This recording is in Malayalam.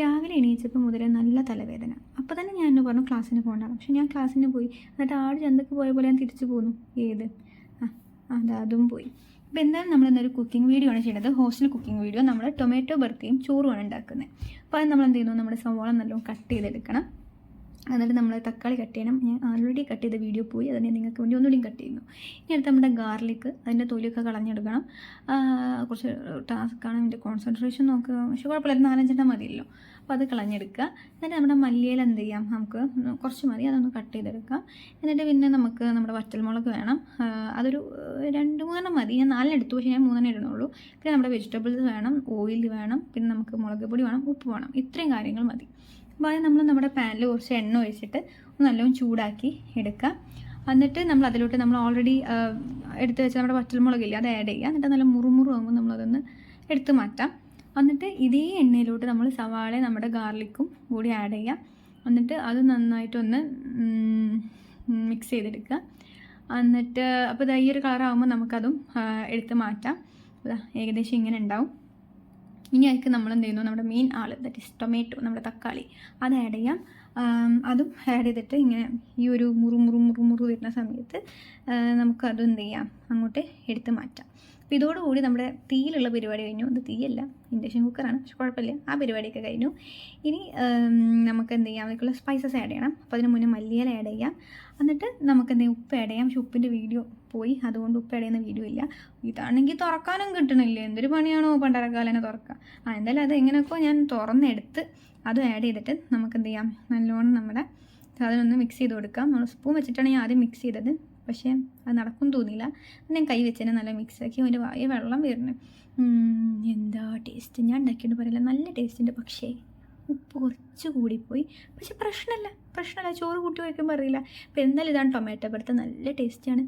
രാവിലെ എണീച്ചപ്പോൾ മുതലേ നല്ല തലവേദന. അപ്പോൾ തന്നെ ഞാൻ എന്നെ പറഞ്ഞു ക്ലാസ്സിന് പോകണ്ട. പക്ഷെ ഞാൻ ക്ലാസ്സിന് പോയി. എന്നിട്ട് ആട് ചന്തക്ക് പോയ പോലെ ഞാൻ തിരിച്ചു പോന്നു. ഏത് അതും പോയി. അപ്പോൾ എന്തായാലും നമ്മൾ ഇന്നൊരു കുക്കിംഗ് വീഡിയോ ആണ് ചെയ്യുന്നത്. Hostel cooking video. നമ്മൾ ടൊമാറ്റോ ബർക്കയും ചോറുമാണ് ഉണ്ടാക്കുന്നത്. അപ്പോൾ അത് നമ്മൾ എന്ത് ചെയ്യുന്നു, നമ്മുടെ സവാള നല്ലോണം കട്ട് ചെയ്തെടുക്കണം. എന്നിട്ട് നമ്മൾ തക്കാളി കട്ട് ചെയ്യണം. ഞാൻ ഓൾറെഡി കട്ട് ചെയ്ത വീഡിയോ പോയി, അതിനെ നിങ്ങൾക്ക് വേണ്ടി ഒന്നുകൂടി കട്ട് ചെയ്യുന്നു. ഇനി അടുത്ത് നമ്മുടെ ഗാർലിക്ക്, അതിൻ്റെ തൊലിയൊക്കെ കളഞ്ഞെടുക്കണം. കുറച്ച് ടാസ്ക്കാണ്, എൻ്റെ കോൺസെൻട്രേഷൻ നോക്കുക. പക്ഷേ കുഴപ്പമില്ല, 4-5 മതിയല്ലോ. അപ്പോൾ അത് കളഞ്ഞെടുക്കുക. എന്നിട്ട് നമ്മുടെ മല്ലിയില എന്ത് ചെയ്യാം, നമുക്ക് കുറച്ച് മതി, അതൊന്ന് കട്ട് ചെയ്തെടുക്കാം. എന്നിട്ട് പിന്നെ നമുക്ക് നമ്മുടെ വറ്റൽമുളക് വേണം. അതൊരു 2-3 മതി. ഞാൻ 4 എടുത്തു, പക്ഷേ ഞാൻ 3 ഇടുന്നുള്ളൂ. പിന്നെ നമ്മുടെ വെജിറ്റബിൾസ് വേണം, ഓയിൽ വേണം, പിന്നെ നമുക്ക് മുളക് പൊടി വേണം, ഉപ്പ് വേണം. ഇത്രയും കാര്യങ്ങൾ മതി. അപ്പോൾ അത് നമ്മൾ നമ്മുടെ പാനിൽ കുറച്ച് എണ്ണ ഒഴിച്ചിട്ട് നല്ലോണം ചൂടാക്കി എടുക്കുക. എന്നിട്ട് നമ്മൾ അതിലോട്ട് നമ്മൾ ഓൾറെഡി എടുത്ത് വെച്ച നമ്മുടെ വറ്റൽമുളകില്ലേ, അത് ആഡ് ചെയ്യുക. എന്നിട്ട് നല്ല മുറുമുറുവാകുമ്പോൾ നമ്മളതൊന്ന് എടുത്ത് മാറ്റാം. എന്നിട്ട് ഇതേ എണ്ണയിലോട്ട് നമ്മൾ സവാള, നമ്മുടെ ഗാർലിക്കും കൂടി ആഡ് ചെയ്യാം. എന്നിട്ട് അത് നന്നായിട്ടൊന്ന് മിക്സ് ചെയ്തെടുക്കുക. എന്നിട്ട് അപ്പോൾ ഈ ഒരു കളറാകുമ്പോൾ നമുക്കതും എടുത്ത് മാറ്റാം. ഏകദേശം ഇങ്ങനെ ഉണ്ടാവും. ഇനി അതിലേക്ക് നമ്മൾ എന്ത് ചെയ്യുന്നു, നമ്മുടെ മെയിൻ ദാറ്റ് ഈസ് ടൊമാറ്റോ, നമ്മുടെ തക്കാളി, അത് ആഡ് ചെയ്യാം. അതും ആഡ് ചെയ്തിട്ട് ഇങ്ങനെ ഈ ഒരു മുറു വരുന്ന സമയത്ത് നമുക്കത് എന്ത് ചെയ്യാം, അങ്ങോട്ട് എടുത്ത് മാറ്റാം. അപ്പോൾ ഇതോടുകൂടി നമ്മുടെ തീയിലുള്ള പരിപാടി കഴിഞ്ഞു. ഇത് തീയല്ല, ഇൻഡക്ഷൻ കുക്കറാണ്, പക്ഷെ കുഴപ്പമില്ല, ആ പരിപാടിയൊക്കെ കഴിഞ്ഞു. ഇനി നമുക്ക് എന്ത് ചെയ്യാം, അതിലേക്കുള്ള സ്പൈസസ് ആഡ് ചെയ്യണം. അപ്പോൾ അതിന് മുന്നേ മല്ലിയില ആഡ് ചെയ്യാം. എന്നിട്ട് നമുക്ക് എന്തെങ്കിലും ഉപ്പ് ആഡ് ചെയ്യാം. പക്ഷെ ഉപ്പിൻ്റെ വീഡിയോ പോയി, അതുകൊണ്ട് ഉപ്പ് ആഡ് ചെയ്യുന്ന വീഡിയോ ഇല്ല. ഇതാണെങ്കിൽ തുറക്കാനും കിട്ടണില്ല, എന്തൊരു പണിയാണോ പണ്ടരക്കാലനെ തുറക്കുക. എന്തായാലും അത് എങ്ങനെയൊക്കെ ഞാൻ തുറന്നെടുത്ത് അതും ആഡ് ചെയ്തിട്ട് നമുക്ക് എന്ത് ചെയ്യാം, നല്ലോണം നമ്മുടെ സാധനം മിക്സ് ചെയ്ത് കൊടുക്കാം. നമ്മൾ സ്പൂൺ വെച്ചിട്ടാണ് ഞാൻ ആദ്യം മിക്സ് ചെയ്തത്, പക്ഷേ അത് നടക്കും തോന്നിയില്ല. ഞാൻ കൈ വെച്ചതിനെ നല്ല മിക്സാക്കി. അതിൻ്റെ വായ വെള്ളം വരുന്നു. എന്താ ടേസ്റ്റ്, ഞാൻ ഉണ്ടാക്കിയിട്ട് പറയില്ല, നല്ല ടേസ്റ്റുണ്ട്. പക്ഷേ ഉപ്പ് കുറച്ച് കൂടിപ്പോയി. പക്ഷെ പ്രശ്നമല്ല, ചോറ് കൂട്ടി വയ്ക്കുമ്പോൾ അറിയില്ല. അപ്പോൾ എന്തായാലും ഇതാണ് ടൊമാറ്റോ ബർത്ത്, നല്ല ടേസ്റ്റാണ്.